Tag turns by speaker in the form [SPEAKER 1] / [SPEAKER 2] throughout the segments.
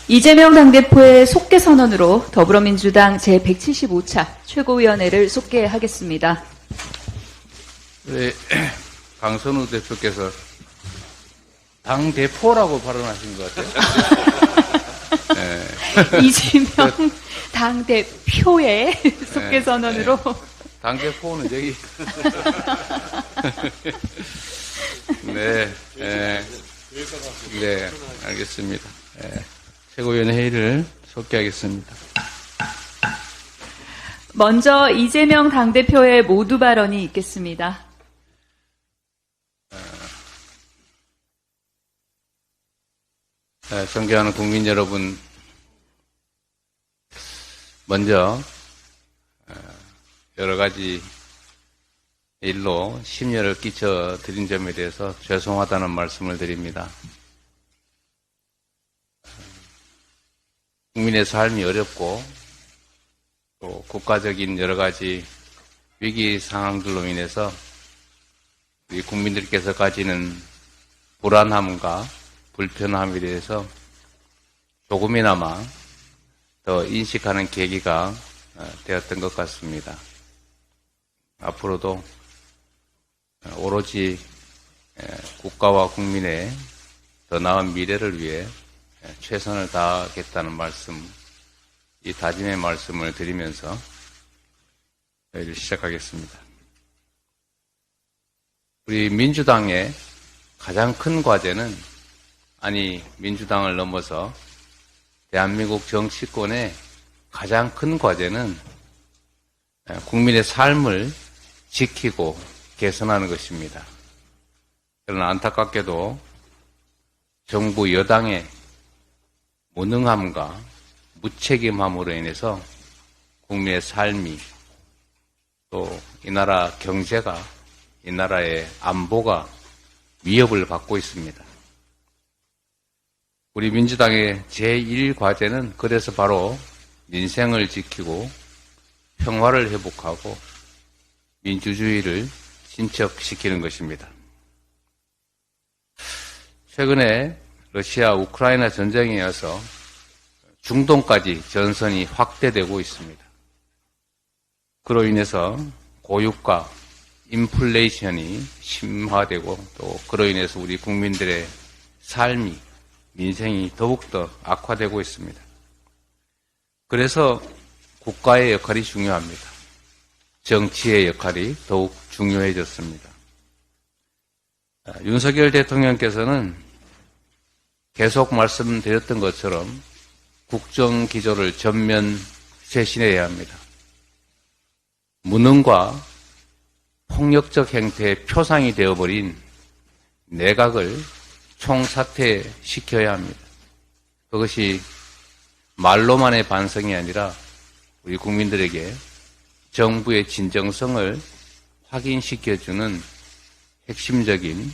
[SPEAKER 1] 이재명 당대표의 속개 선언으로 더불어민주당 제175차 최고위원회를 속개하겠습니다.
[SPEAKER 2] 네, 강선우 대표께서 당대표라고 발언하신 것 같아요. 네.
[SPEAKER 1] 이재명 당대표의 속개 선언으로.
[SPEAKER 2] 당대표는 여기. 네, 네, 알겠습니다. 네, 최고위원 회의를 속개하겠습니다.
[SPEAKER 1] 먼저 이재명 당대표의 모두 발언이 있겠습니다.
[SPEAKER 2] 존경하는 국민 여러분, 먼저 여러 가지 일로 심려를 끼쳐 드린 점에 대해서 죄송하다는 말씀을 드립니다. 국민의 삶이 어렵고 또 국가적인 여러 가지 위기 상황들로 인해서 우리 국민들께서 가지는 불안함과 불편함에 대해서 조금이나마 더 인식하는 계기가 되었던 것 같습니다. 앞으로도 오로지 국가와 국민의 더 나은 미래를 위해 최선을 다하겠다는 말씀, 이 다짐의 말씀을 드리면서 회의를 시작하겠습니다. 우리 민주당의 가장 큰 과제는, 아니 민주당을 넘어서 대한민국 정치권의 가장 큰 과제는 국민의 삶을 지키고 개선하는 것입니다. 그러나 안타깝게도 정부 여당의 무능함과 무책임함으로 인해서 국민의 삶이, 또 이 나라 경제가, 이 나라의 안보가 위협을 받고 있습니다. 우리 민주당의 제1과제는 그래서 바로 민생을 지키고 평화를 회복하고 민주주의를 진척시키는 것입니다. 최근에 러시아 우크라이나 전쟁에 이어서 중동까지 전선이 확대되고 있습니다. 그로 인해서 고유가, 인플레이션이 심화되고, 또 그로 인해서 우리 국민들의 삶이, 민생이 더욱더 악화되고 있습니다. 그래서 국가의 역할이 중요합니다. 정치의 역할이 더욱 중요해졌습니다. 윤석열 대통령께서는 계속 말씀드렸던 것처럼 국정기조를 전면 쇄신해야 합니다. 무능과 폭력적 행태의 표상이 되어버린 내각을 총사퇴시켜야 합니다. 그것이 말로만의 반성이 아니라 우리 국민들에게 정부의 진정성을 확인시켜주는 핵심적인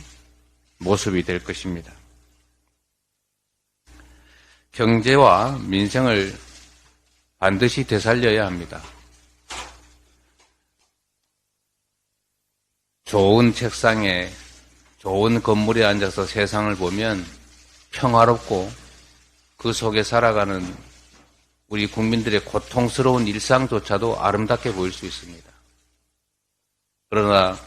[SPEAKER 2] 모습이 될 것입니다. 경제와 민생을 반드시 되살려야 합니다. 좋은 책상에, 좋은 건물에 앉아서 세상을 보면 평화롭고 그 속에 살아가는 우리 국민들의 고통스러운 일상조차도 아름답게 보일 수 있습니다. 그러나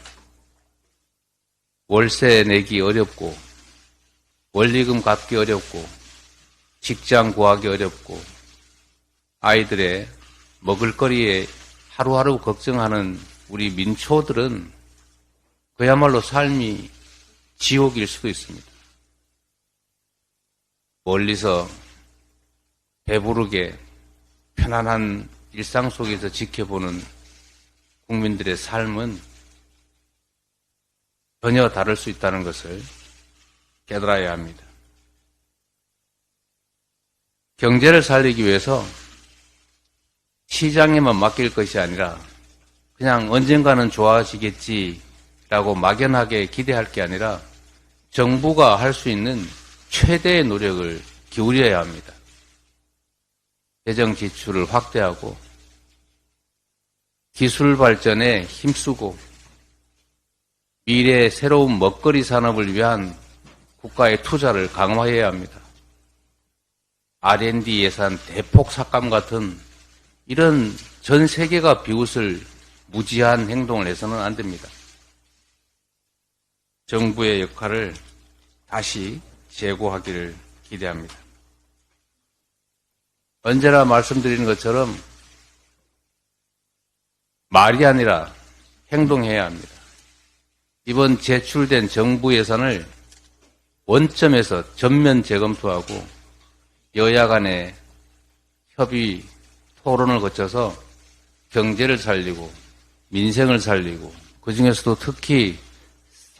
[SPEAKER 2] 월세 내기 어렵고, 원리금 갚기 어렵고, 직장 구하기 어렵고, 아이들의 먹을거리에 하루하루 걱정하는 우리 민초들은 그야말로 삶이 지옥일 수도 있습니다. 멀리서 배부르게 편안한 일상 속에서 지켜보는 국민들의 삶은 전혀 다를 수 있다는 것을 깨달아야 합니다. 경제를 살리기 위해서 시장에만 맡길 것이 아니라 그냥 언젠가는 좋아지겠지라고 막연하게 기대할 게 아니라 정부가 할 수 있는 최대의 노력을 기울여야 합니다. 재정 지출을 확대하고 기술 발전에 힘쓰고 미래의 새로운 먹거리 산업을 위한 국가의 투자를 강화해야 합니다. R&D 예산 대폭 삭감 같은 이런 전 세계가 비웃을 무지한 행동을 해서는 안 됩니다. 정부의 역할을 다시 재고하기를 기대합니다. 언제나 말씀드리는 것처럼 말이 아니라 행동해야 합니다. 이번 제출된 정부 예산을 원점에서 전면 재검토하고 여야 간의 협의, 토론을 거쳐서 경제를 살리고 민생을 살리고 그중에서도 특히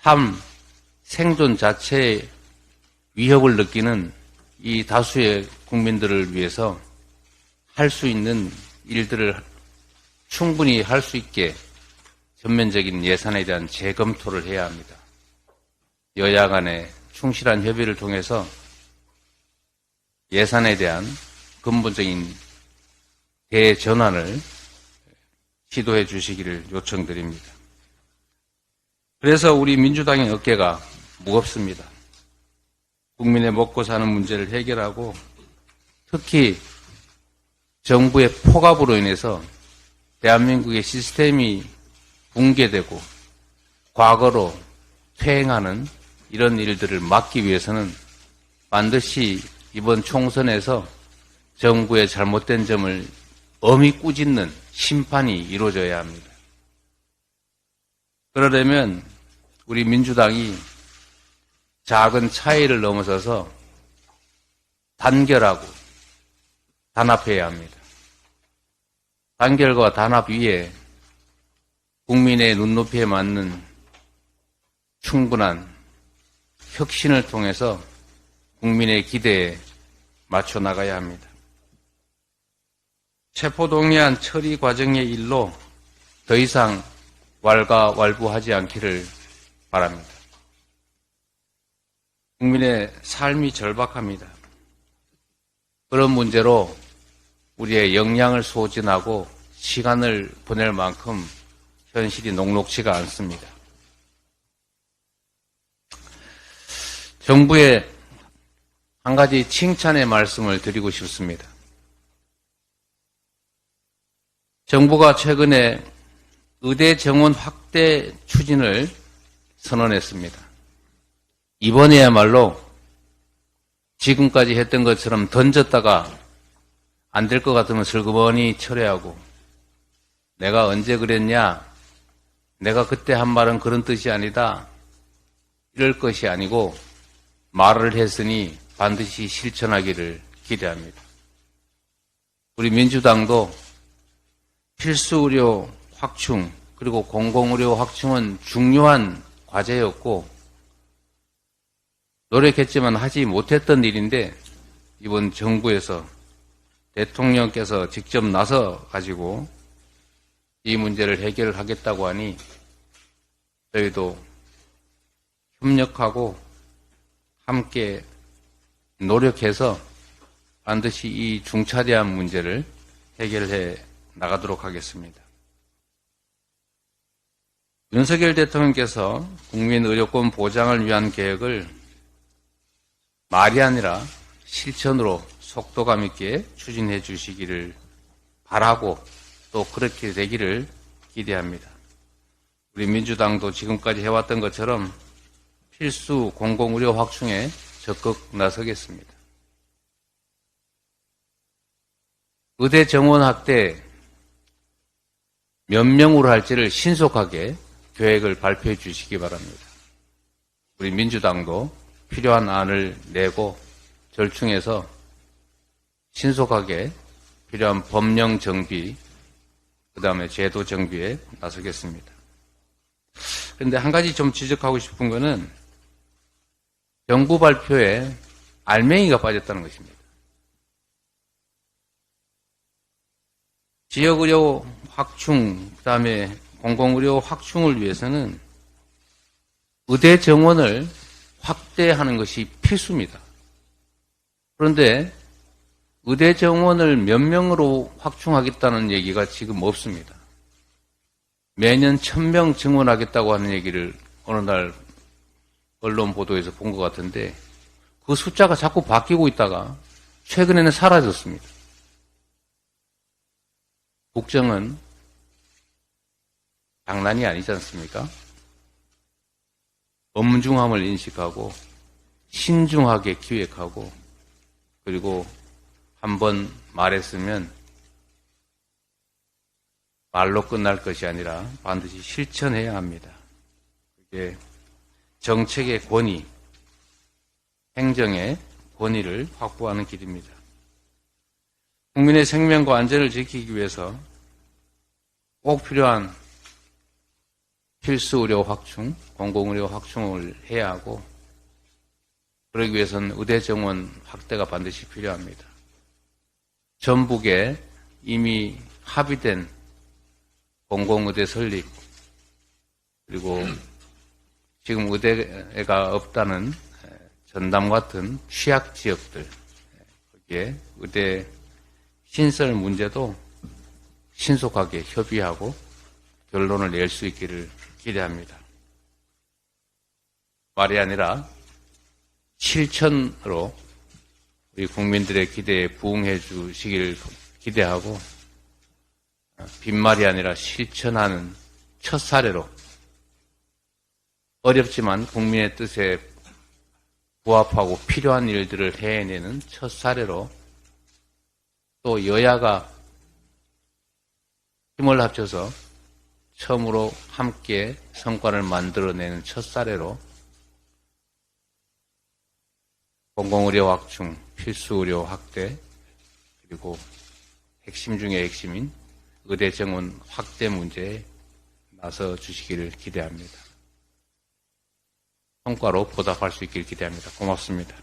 [SPEAKER 2] 삶, 생존 자체의 위협을 느끼는 이 다수의 국민들을 위해서 할 수 있는 일들을 충분히 할 수 있게 전면적인 예산에 대한 재검토를 해야 합니다. 여야 간의 충실한 협의를 통해서 예산에 대한 근본적인 대전환을 시도해 주시기를 요청드립니다. 그래서 우리 민주당의 어깨가 무겁습니다. 국민의 먹고 사는 문제를 해결하고 특히 정부의 폭압으로 인해서 대한민국의 시스템이 붕괴되고 과거로 퇴행하는 이런 일들을 막기 위해서는 반드시 이번 총선에서 정부의 잘못된 점을 엄히 꾸짖는 심판이 이루어져야 합니다. 그러려면 우리 민주당이 작은 차이를 넘어서서 단결하고 단합해야 합니다. 단결과 단합 위에 국민의 눈높이에 맞는 충분한 혁신을 통해서 국민의 기대에 맞춰 나가야 합니다. 체포동의안 처리 과정의 일로 더 이상 왈가왈부하지 않기를 바랍니다. 국민의 삶이 절박합니다. 그런 문제로 우리의 역량을 소진하고 시간을 보낼 만큼 현실이 녹록지가 않습니다. 정부에 한 가지 칭찬의 말씀을 드리고 싶습니다. 정부가 최근에 의대 정원 확대 추진을 선언했습니다. 이번에야말로 지금까지 했던 것처럼 던졌다가 안 될 것 같으면 슬그머니 철회하고 내가 언제 그랬냐? 내가 그때 한 말은 그런 뜻이 아니다. 이럴 것이 아니고 말을 했으니 반드시 실천하기를 기대합니다. 우리 민주당도 필수의료 확충 그리고 공공의료 확충은 중요한 과제였고 노력했지만 하지 못했던 일인데 이번 정부에서 대통령께서 직접 나서 가지고 이 문제를 해결하겠다고 하니 저희도 협력하고 함께 노력해서 반드시 이 중차대한 문제를 해결해 나가도록 하겠습니다. 윤석열 대통령께서 국민 의료권 보장을 위한 계획을 말이 아니라 실천으로 속도감 있게 추진해 주시기를 바라고 또 그렇게 되기를 기대합니다. 우리 민주당도 지금까지 해왔던 것처럼 필수 공공의료 확충에 적극 나서겠습니다. 의대 정원 확대 몇 명으로 할지를 신속하게 계획을 발표해 주시기 바랍니다. 우리 민주당도 필요한 안을 내고 절충해서 신속하게 필요한 법령 정비, 그 다음에 제도 정비에 나서겠습니다. 그런데 한 가지 좀 지적하고 싶은 거는 정부 발표에 알맹이가 빠졌다는 것입니다. 지역의료 확충, 그 다음에 공공의료 확충을 위해서는 의대 정원을 확대하는 것이 필수입니다. 그런데 의대 정원을 몇 명으로 확충하겠다는 얘기가 지금 없습니다. 매년 1000명 증원하겠다고 하는 얘기를 어느 날 언론 보도에서 본 것 같은데 그 숫자가 자꾸 바뀌고 있다가 최근에는 사라졌습니다. 국정은 장난이 아니지 않습니까? 엄중함을 인식하고 신중하게 기획하고 그리고 한번 말했으면 말로 끝날 것이 아니라 반드시 실천해야 합니다. 그게 정책의 권위, 행정의 권위를 확보하는 길입니다. 국민의 생명과 안전을 지키기 위해서 꼭 필요한 필수 의료 확충, 공공의료 확충을 해야 하고 그러기 위해서는 의대 정원 확대가 반드시 필요합니다. 전북에 이미 합의된 공공의대 설립 그리고 지금 의대가 없다는 전남 같은 취약 지역들 거기에 의대 신설 문제도 신속하게 협의하고 결론을 낼 수 있기를 기대합니다. 말이 아니라 실천으로 우리 국민들의 기대에 부응해 주시길 기대하고 빈말이 아니라 실천하는 첫 사례로 어렵지만 국민의 뜻에 부합하고 필요한 일들을 해내는 첫 사례로 또 여야가 힘을 합쳐서 처음으로 함께 성과를 만들어내는 첫 사례로 공공의료 확충, 필수의료 확대, 그리고 핵심 중의 핵심인 의대 정원 확대 문제에 나서 주시기를 기대합니다. 성과로 보답할 수 있기를 기대합니다. 고맙습니다.